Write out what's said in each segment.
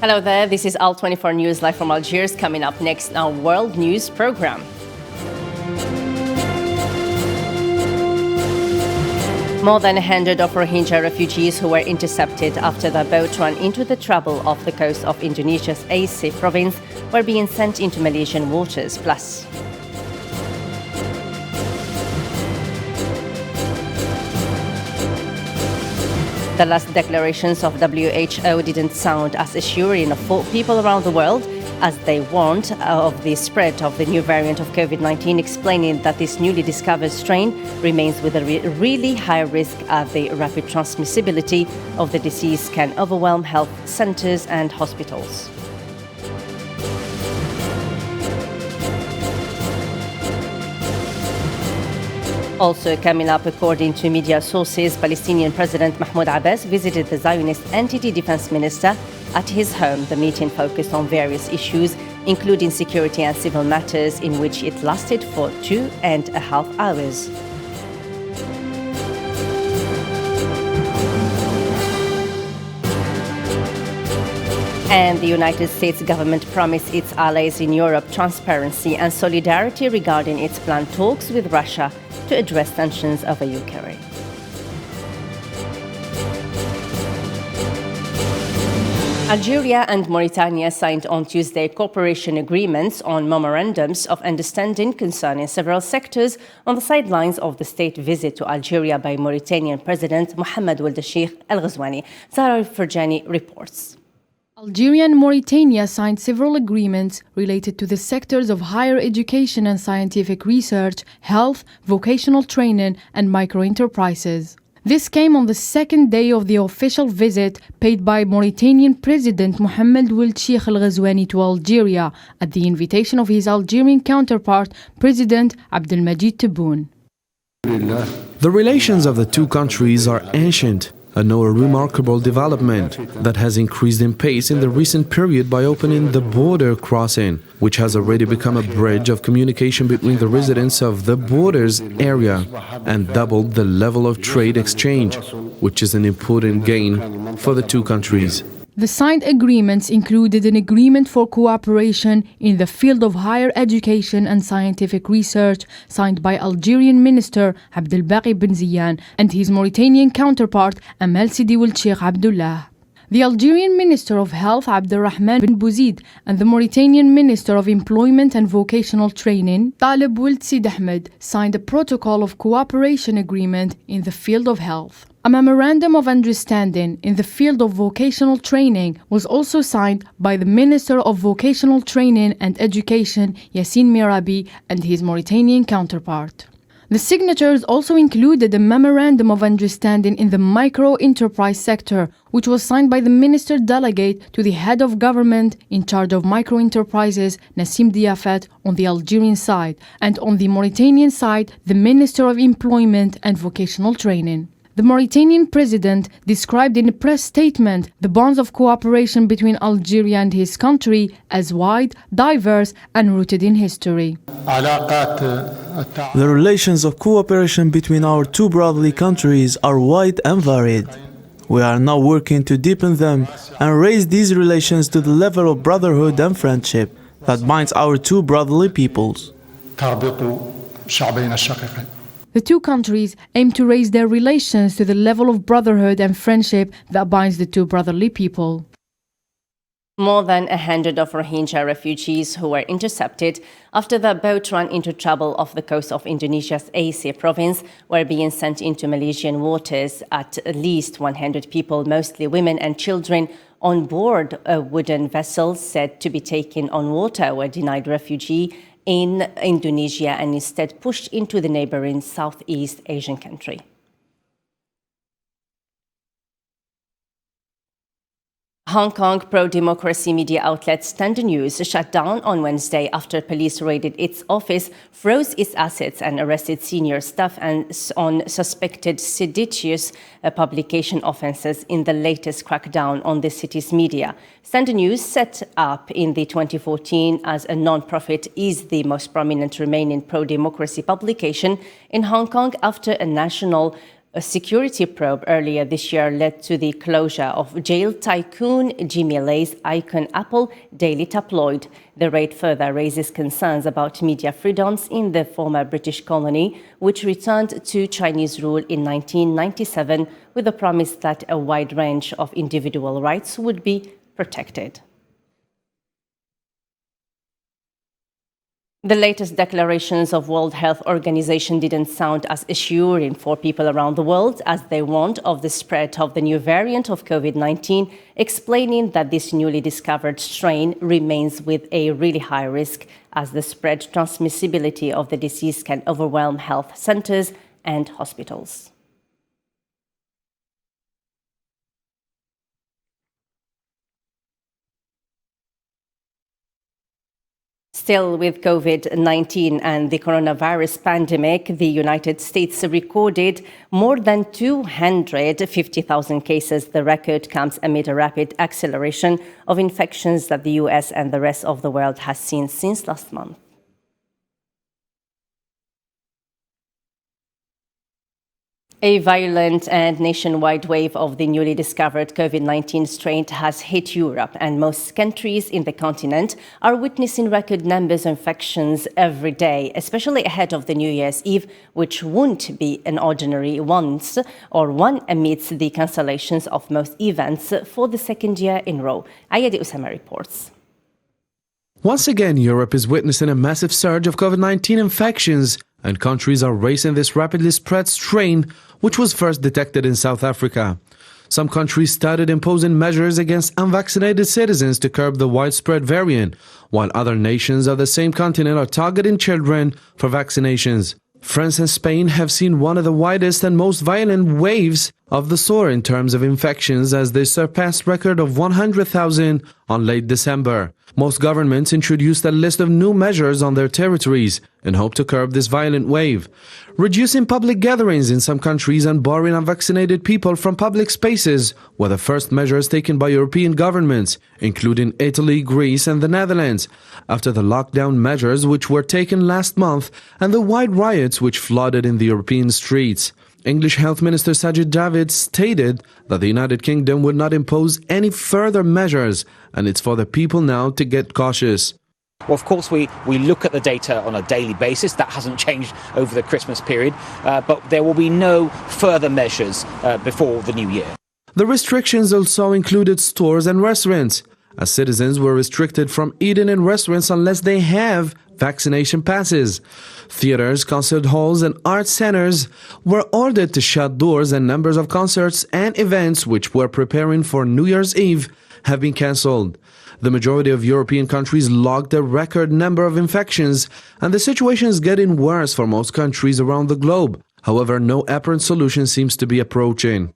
Hello there, this is Al24 News live from Algiers. Coming up next in our World News program. More than 100 of Rohingya refugees who were intercepted after their boat ran into the trouble off the coast of Indonesia's Aceh province were being sent into Malaysian waters. Plus, the last declarations of WHO didn't sound as assuring for people around the world as they warned of the spread of the new variant of COVID-19, explaining that this newly discovered strain remains with a really high risk as the rapid transmissibility of the disease can overwhelm health centers and hospitals. Also coming up, according to media sources, Palestinian President Mahmoud Abbas visited the Zionist entity defense minister at his home. The meeting focused on various issues, including security and civil matters, in which it lasted for 2.5 hours. And the United States government promised its allies in Europe transparency and solidarity regarding its planned talks with Russia to address tensions over Ukraine. Algeria and Mauritania signed on Tuesday cooperation agreements on memorandums of understanding concerning several sectors on the sidelines of the state visit to Algeria by Mauritanian President Mohamed Ould Cheikh Al Ghazouani. Zara Ferjani reports. Algeria and Mauritania signed several agreements related to the sectors of higher education and scientific research, health, vocational training, and micro-enterprises. This came on the second day of the official visit paid by Mauritanian President Mohamed Ould Cheikh Al Ghazouani to Algeria at the invitation of his Algerian counterpart, President Abdelmadjid Tebboune. The relations of the two countries are ancient, and know a remarkable development that has increased in pace in the recent period by opening the border crossing, which has already become a bridge of communication between the residents of the borders area and doubled the level of trade exchange, which is an important gain for the two countries. The signed agreements included an agreement for cooperation in the field of higher education and scientific research signed by Algerian Minister Abdelbaki Ben Ziyan and his Mauritanian counterpart Amal Sidi Ould Cheikh Abdullah. The Algerian Minister of Health Abdelrahman Ben Bouzid and the Mauritanian Minister of Employment and Vocational Training Taleb Ould Sid Ahmed signed a protocol of cooperation agreement in the field of health. A memorandum of understanding in the field of vocational training was also signed by the Minister of Vocational Training and Education Yassine Mirabi and his Mauritanian counterpart. The signatures also included a memorandum of understanding in the micro-enterprise sector, which was signed by the Minister Delegate to the Head of Government in charge of micro-enterprises, Nassim Diafat, on the Algerian side, and on the Mauritanian side, the Minister of Employment and Vocational Training. The Mauritanian president described in a press statement the bonds of cooperation between Algeria and his country as wide, diverse, and rooted in history. The relations of cooperation between our two brotherly countries are wide and varied. We are now working to deepen them and raise these relations to the level of brotherhood and friendship that binds our two brotherly peoples. The two countries aim to raise their relations to the level of brotherhood and friendship that binds the two brotherly people. More than 100 of Rohingya refugees who were intercepted after their boat ran into trouble off the coast of Indonesia's Aceh province were being sent into Malaysian waters. At least 100 people, mostly women and children, on board a wooden vessel said to be taken on water were denied refugee in Indonesia and instead pushed into the neighboring Southeast Asian country. Hong Kong pro-democracy media outlet Standard News shut down on Wednesday after police raided its office, froze its assets and arrested senior staff on suspected seditious publication offences in the latest crackdown on the city's media. Standard News, set up in the 2014 as a non-profit, is the most prominent remaining pro-democracy publication in Hong Kong after a national A security probe earlier this year led to the closure of jail tycoon Jimmy Lay's Icon Apple daily tabloid. The raid further raises concerns about media freedoms in the former British colony, which returned to Chinese rule in 1997 with the promise that a wide range of individual rights would be protected. The latest declarations of World Health Organization didn't sound as assuring for people around the world as they warned of the spread of the new variant of COVID-19, explaining that this newly discovered strain remains with a really high risk as the spread transmissibility of the disease can overwhelm health centers and hospitals. Still with COVID-19 and the coronavirus pandemic, the United States recorded more than 250,000 cases. The record comes amid a rapid acceleration of infections that the US and the rest of the world has seen since last month. A violent and nationwide wave of the newly discovered COVID-19 strain has hit Europe, and most countries in the continent are witnessing record numbers of infections every day, especially ahead of the New Year's Eve, which won't be an ordinary one amidst the cancellations of most events for the second year in a row. Ayadi Usama reports. Once again, Europe is witnessing a massive surge of COVID-19 infections, and countries are racing this rapidly spread strain, which was first detected in South Africa. Some countries started imposing measures against unvaccinated citizens to curb the widespread variant, while other nations of the same continent are targeting children for vaccinations. France and Spain have seen one of the widest and most violent waves of the sort in terms of infections, as they surpassed record of 100,000 on late December. Most governments introduced a list of new measures on their territories in hope to curb this violent wave. Reducing public gatherings in some countries and barring unvaccinated people from public spaces were the first measures taken by European governments, including Italy, Greece and the Netherlands, after the lockdown measures which were taken last month and the wide riots which flooded in the European streets. English Health Minister Sajid Javid stated that the United Kingdom would not impose any further measures, and it's for the people now to get cautious. Well, of course, we look at the data on a daily basis. That hasn't changed over the Christmas period, but there will be no further measures before the new year. The restrictions also included stores and restaurants, as citizens were restricted from eating in restaurants unless they have vaccination passes. Theaters, concert halls and art centers were ordered to shut doors, and numbers of concerts and events which were preparing for New Year's Eve have been cancelled. The majority of European countries logged a record number of infections, and the situation is getting worse for most countries around the globe. However, no apparent solution seems to be approaching.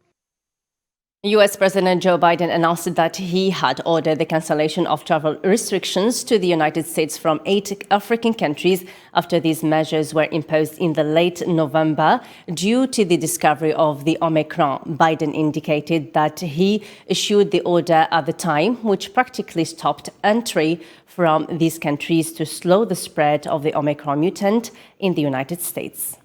US President Joe Biden announced that he had ordered the cancellation of travel restrictions to the United States from 8 African countries after these measures were imposed in the late November due to the discovery of the Omicron. Biden indicated that he issued the order at the time, which practically stopped entry from these countries to slow the spread of the Omicron mutant in the United States.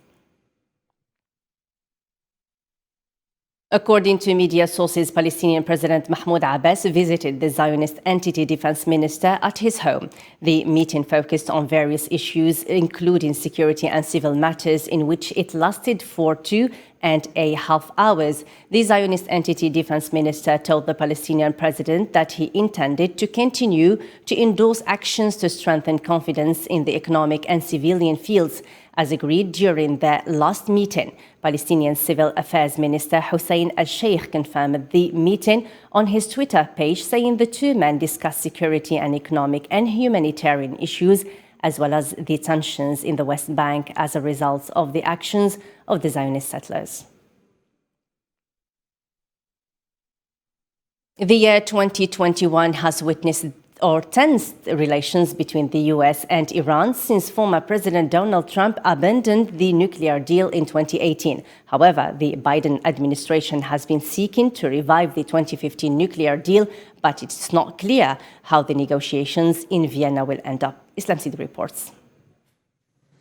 According to media sources, Palestinian President Mahmoud Abbas visited the Zionist entity defense minister at his home. The meeting focused on various issues, including security and civil matters, in which it lasted for 2.5 hours. The Zionist entity defense minister told the Palestinian president that he intended to continue to endorse actions to strengthen confidence in the economic and civilian fields, as agreed during the last meeting. Palestinian Civil Affairs Minister Hussein al-Sheikh confirmed the meeting on his Twitter page, saying the two men discussed security and economic and humanitarian issues, as well as the tensions in the West Bank as a result of the actions of the Zionist settlers. The year 2021 has witnessed tense relations between the US and Iran since former President Donald Trump abandoned the nuclear deal in 2018. However, the Biden administration has been seeking to revive the 2015 nuclear deal, but it's not clear how the negotiations in Vienna will end up. Islam Sid reports.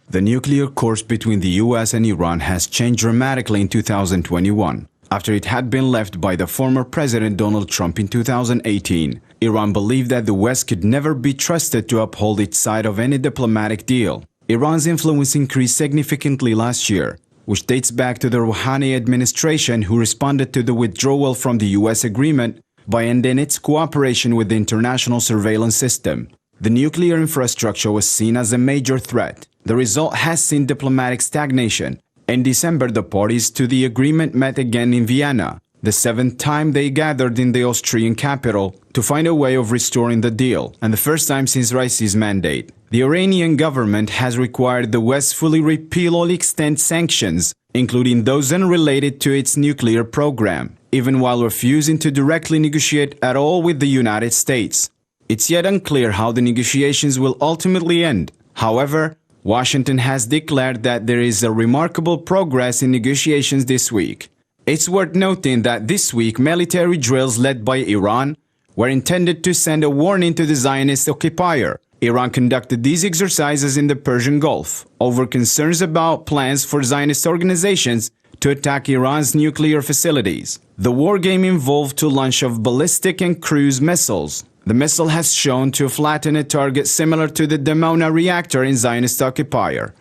The nuclear course between the US and Iran has changed dramatically in 2021. After it had been left by the former President Donald Trump in 2018, Iran believed that the West could never be trusted to uphold its side of any diplomatic deal. Iran's influence increased significantly last year, which dates back to the Rouhani administration, who responded to the withdrawal from the US agreement by ending its cooperation with the international surveillance system. The nuclear infrastructure was seen as a major threat. The result has seen diplomatic stagnation. In December, the parties to the agreement met again in Vienna, the seventh time they gathered in the Austrian capital to find a way of restoring the deal, and the first time since Raisi's mandate. The Iranian government has required the West fully repeal or extend sanctions, including those unrelated to its nuclear program, even while refusing to directly negotiate at all with the United States. It's yet unclear how the negotiations will ultimately end. However, Washington has declared that there is a remarkable progress in negotiations this week. It's worth noting that this week military drills led by Iran were intended to send a warning to the Zionist occupier. Iran conducted these exercises in the Persian Gulf over concerns about plans for Zionist organizations to attack Iran's nuclear facilities. The war game involved the launch of ballistic and cruise missiles. The missile has shown to flatten a target similar to the Dimona reactor in Zionist occupier.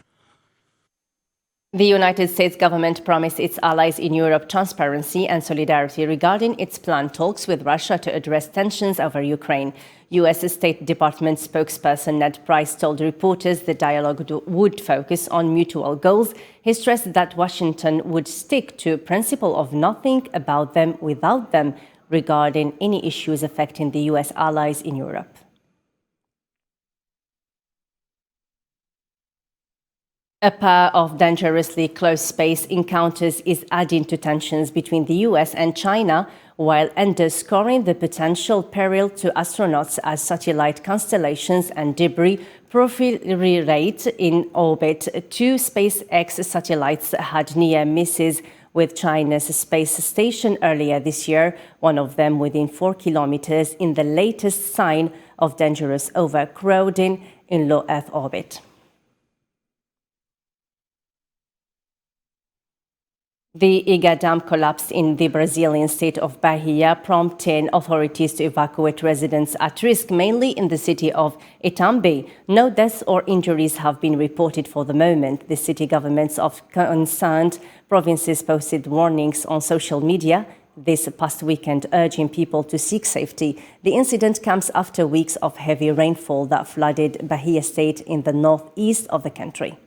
The United States government promised its allies in Europe transparency and solidarity regarding its planned talks with Russia to address tensions over Ukraine. U.S. State Department spokesperson Ned Price told reporters the dialogue would focus on mutual goals. He stressed that Washington would stick to the principle of nothing about them without them regarding any issues affecting the U.S. allies in Europe. A pair of dangerously close space encounters is adding to tensions between the US and China, while underscoring the potential peril to astronauts as satellite constellations and debris proliferate in orbit. Two SpaceX satellites had near misses with China's space station earlier this year, one of them within 4 kilometers, in the latest sign of dangerous overcrowding in low Earth orbit. The Iga Dam collapsed in the Brazilian state of Bahia, prompting authorities to evacuate residents at risk, mainly in the city of Itambi. No deaths or injuries have been reported for the moment. The city governments of concerned provinces posted warnings on social media this past weekend, urging people to seek safety. The incident comes after weeks of heavy rainfall that flooded Bahia state in the northeast of the country.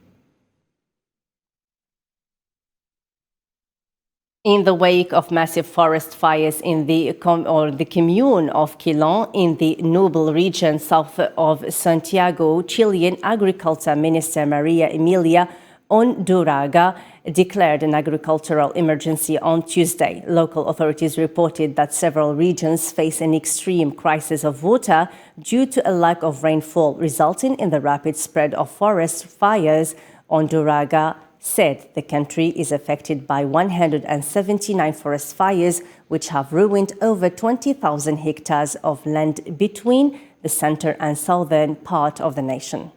In the wake of massive forest fires in the commune of Quilon in the Noble region south of Santiago, Chilean Agriculture Minister Maria Emilia Unduraga declared an agricultural emergency on Tuesday. Local authorities reported that several regions face an extreme crisis of water due to a lack of rainfall, resulting in the rapid spread of forest fires. Unduraga said the country is affected by 179 forest fires, which have ruined over 20,000 hectares of land between the center and southern part of the nation.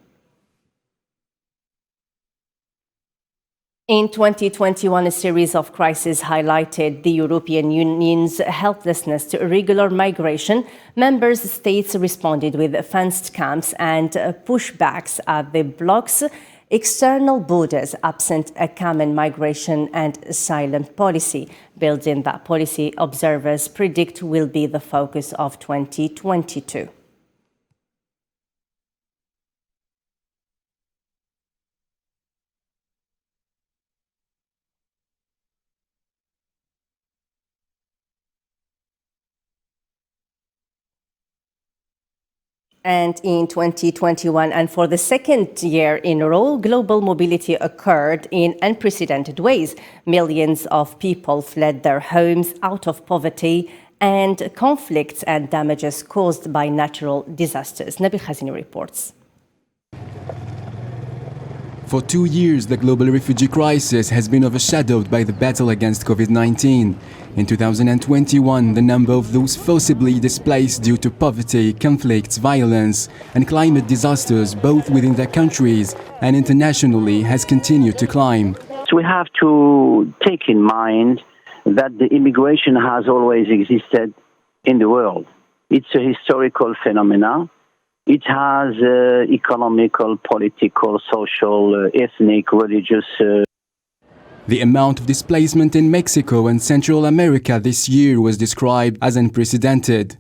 In 2021, a series of crises highlighted the European Union's helplessness to irregular migration. Member states responded with fenced camps and pushbacks at the bloc's external borders, absent a common migration and asylum policy, building that policy observers predict will be the focus of 2022. And in 2021, and for the second year in a row, global mobility occurred in unprecedented ways. Millions of people fled their homes out of poverty and conflicts and damages caused by natural disasters. Nabil Khazini reports. For 2 years, the global refugee crisis has been overshadowed by the battle against COVID-19. In 2021, the number of those forcibly displaced due to poverty, conflicts, violence, and climate disasters, both within their countries and internationally, has continued to climb. So we have to take in mind that the immigration has always existed in the world. It's a historical phenomenon. It has economical, political, social, ethnic, religious. The amount of displacement in Mexico and Central America this year was described as unprecedented.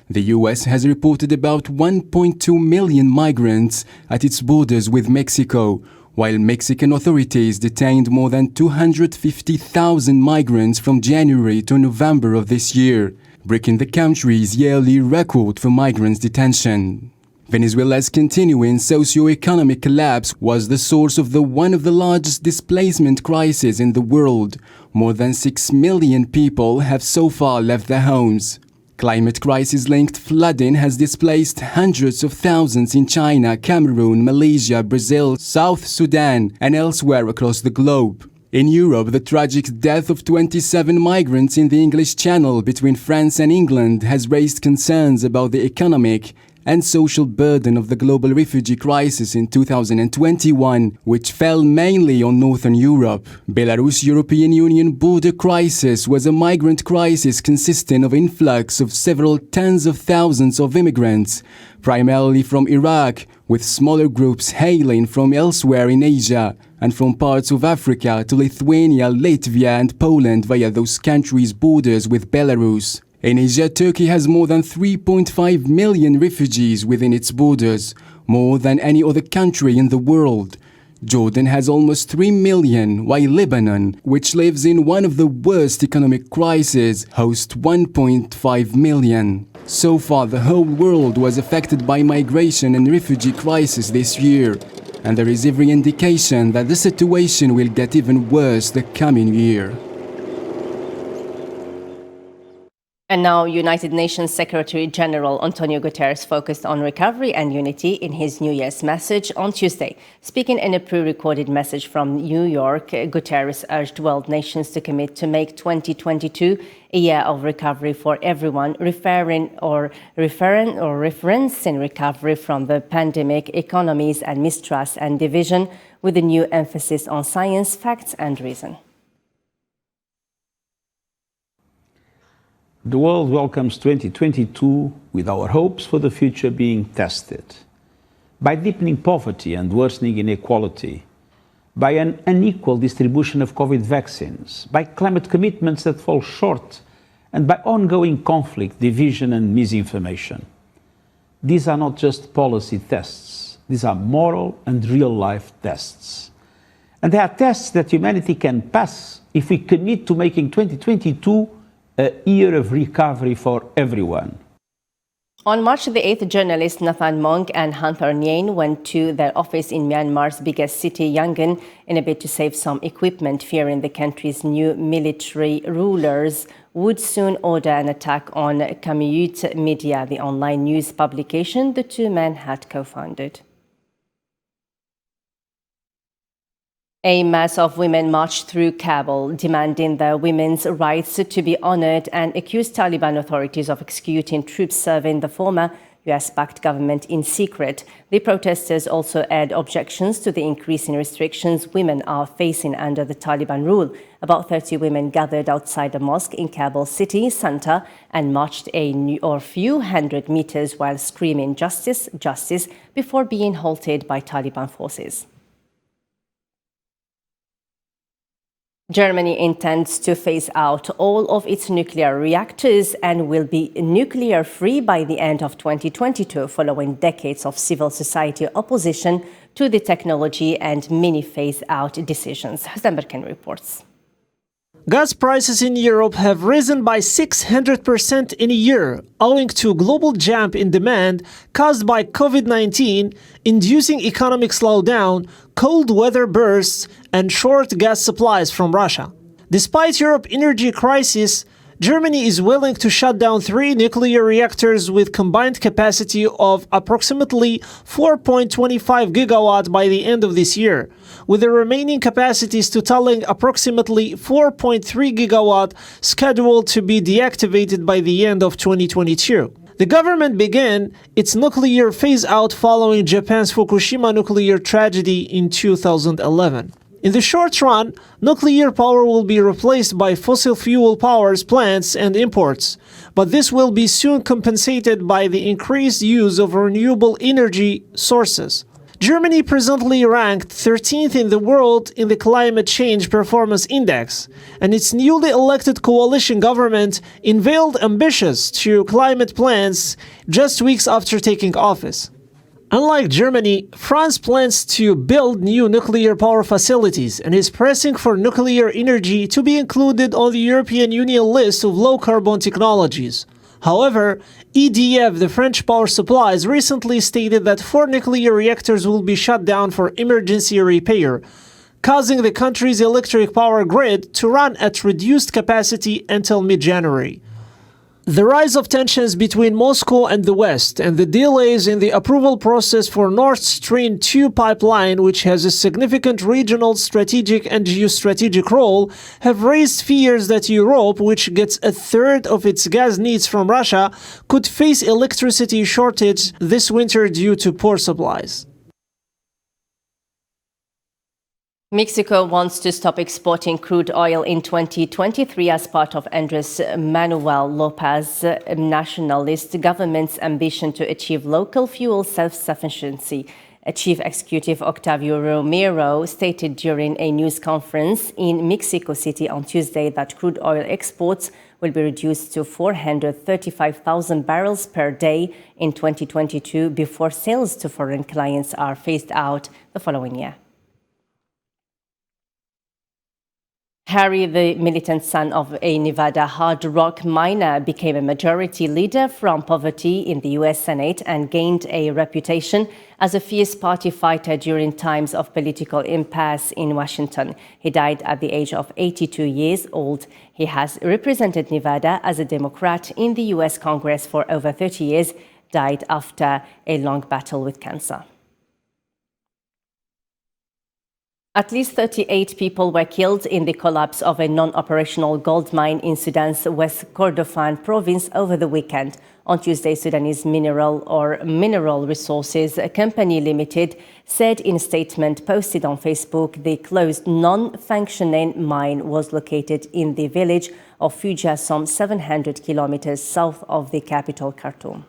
The US has reported about 1.2 million migrants at its borders with Mexico, while Mexican authorities detained more than 250,000 migrants from January to November of this year, breaking the country's yearly record for migrants detention. Venezuela's continuing socio-economic collapse was the source of one of the largest displacement crises in the world. More than 6 million people have so far left their homes. Climate crisis-linked flooding has displaced hundreds of thousands in China, Cameroon, Malaysia, Brazil, South Sudan, and elsewhere across the globe. In Europe, the tragic death of 27 migrants in the English Channel between France and England has raised concerns about the economic and social burden of the global refugee crisis in 2021, which fell mainly on Northern Europe. Belarus' European Union border crisis was a migrant crisis consisting of influx of several tens of thousands of immigrants, primarily from Iraq, with smaller groups hailing from elsewhere in Asia and from parts of Africa to Lithuania, Latvia and Poland via those countries' borders with Belarus. In Asia, Turkey has more than 3.5 million refugees within its borders, more than any other country in the world. Jordan has almost 3 million, while Lebanon, which lives in one of the worst economic crises, hosts 1.5 million. So far, the whole world was affected by migration and refugee crisis this year, and there is every indication that the situation will get even worse the coming year. And now, United Nations Secretary General Antonio Guterres focused on recovery and unity in his New Year's message on Tuesday. Speaking in a pre-recorded message from New York, Guterres urged world nations to commit to make 2022 a year of recovery for everyone, referencing recovery from the pandemic, economies and mistrust and division, with a new emphasis on science, facts and reason. The world welcomes 2022 with our hopes for the future being tested. By deepening poverty and worsening inequality, by an unequal distribution of COVID vaccines, by climate commitments that fall short, and by ongoing conflict, division and misinformation. These are not just policy tests, these are moral and real-life tests. And they are tests that humanity can pass if we commit to making 2022 a year of recovery for everyone. On March the 8th, journalists Nathan Monk and Hunter Nguyen went to their office in Myanmar's biggest city, Yangon, in a bid to save some equipment, fearing the country's new military rulers would soon order an attack on Kamiyut Media, the online news publication the two men had co-founded. A mass of women marched through Kabul, demanding their women's rights to be honored and accused Taliban authorities of executing troops serving the former US-backed government in secret. The protesters also aired objections to the increasing restrictions women are facing under the Taliban rule. About 30 women gathered outside a mosque in Kabul city center and marched a few hundred meters while screaming "Justice, justice," before being halted by Taliban forces. Germany intends to phase out all of its nuclear reactors and will be nuclear-free by the end of 2022, following decades of civil society opposition to the technology and many phase-out decisions. Hossein Berken reports. Gas prices in Europe have risen by 600% in a year, owing to a global jump in demand caused by COVID-19, inducing economic slowdown, cold weather bursts, and short gas supplies from Russia. Despite Europe's energy crisis, Germany is willing to shut down 3 nuclear reactors with combined capacity of approximately 4.25 gigawatt by the end of this year, with the remaining capacities totaling approximately 4.3 gigawatt scheduled to be deactivated by the end of 2022. The government began its nuclear phase-out following Japan's Fukushima nuclear tragedy in 2011. In the short run, nuclear power will be replaced by fossil fuel power plants and imports, but this will be soon compensated by the increased use of renewable energy sources. Germany presently ranked 13th in the world in the Climate Change Performance Index, and its newly elected coalition government unveiled ambitious climate plans just weeks after taking office. Unlike Germany, France plans to build new nuclear power facilities and is pressing for nuclear energy to be included on the European Union list of low-carbon technologies. However, EDF, the French power supplies, recently stated that 4 nuclear reactors will be shut down for emergency repair, causing the country's electric power grid to run at reduced capacity until mid-January. The rise of tensions between Moscow and the West and the delays in the approval process for Nord Stream 2 pipeline, which has a significant regional strategic and geostrategic role, have raised fears that Europe, which gets a third of its gas needs from Russia, could face electricity shortage this winter due to poor supplies. Mexico wants to stop exporting crude oil in 2023 as part of Andres Manuel Lopez's nationalist government's ambition to achieve local fuel self-sufficiency. Chief Executive Octavio Romero stated during a news conference in Mexico City on Tuesday that crude oil exports will be reduced to 435,000 barrels per day in 2022 before sales to foreign clients are phased out the following year. Harry, the militant son of a Nevada hard rock miner, became a majority leader from poverty in the U.S. Senate and gained a reputation as a fierce party fighter during times of political impasse in Washington. He died at the age of 82 years old. He has represented Nevada as a Democrat in the U.S. Congress for over 30 years, died after a long battle with cancer. At least 38 people were killed in the collapse of a non-operational gold mine in Sudan's West Kordofan province over the weekend. On Tuesday, Sudanese Mineral Resources Company Limited said in a statement posted on Facebook the closed non-functioning mine was located in the village of Fujia, some 700 kilometers south of the capital, Khartoum.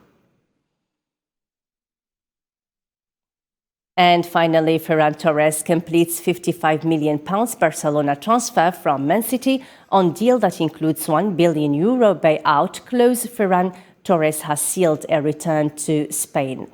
And finally, Ferran Torres completes £55 million Barcelona transfer from Man City on deal that includes €1 billion buyout clause. Ferran Torres has sealed a return to Spain.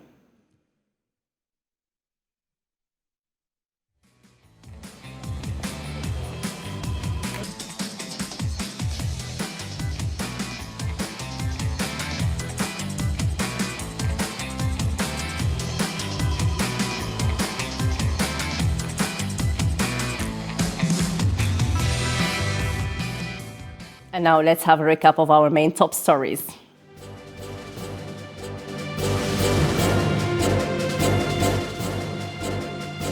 And now let's have a recap of our main top stories.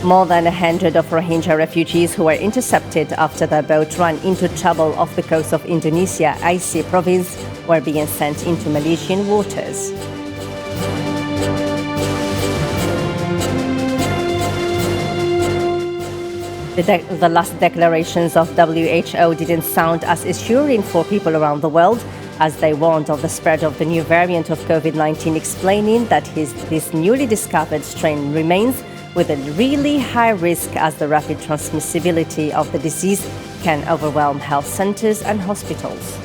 More than 100 of Rohingya refugees who were intercepted after their boat ran into trouble off the coast of Indonesia, Aceh province, were being sent into Malaysian waters. The last declarations of WHO didn't sound as assuring for people around the world as they warned of the spread of the new variant of COVID-19, explaining that this newly discovered strain remains with a really high risk as the rapid transmissibility of the disease can overwhelm health centers and hospitals.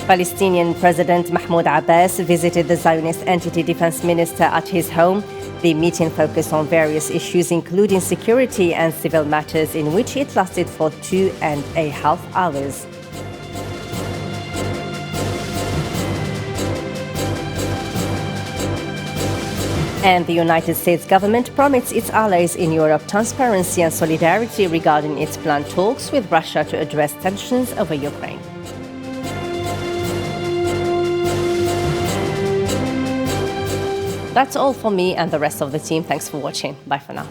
Palestinian President Mahmoud Abbas visited the Zionist entity defense minister at his home. The meeting focused on various issues, including security and civil matters, in which it lasted for 2.5 hours. And the United States government promised its allies in Europe transparency and solidarity regarding its planned talks with Russia to address tensions over Ukraine. That's all for me and the rest of the team. Thanks for watching. Bye for now.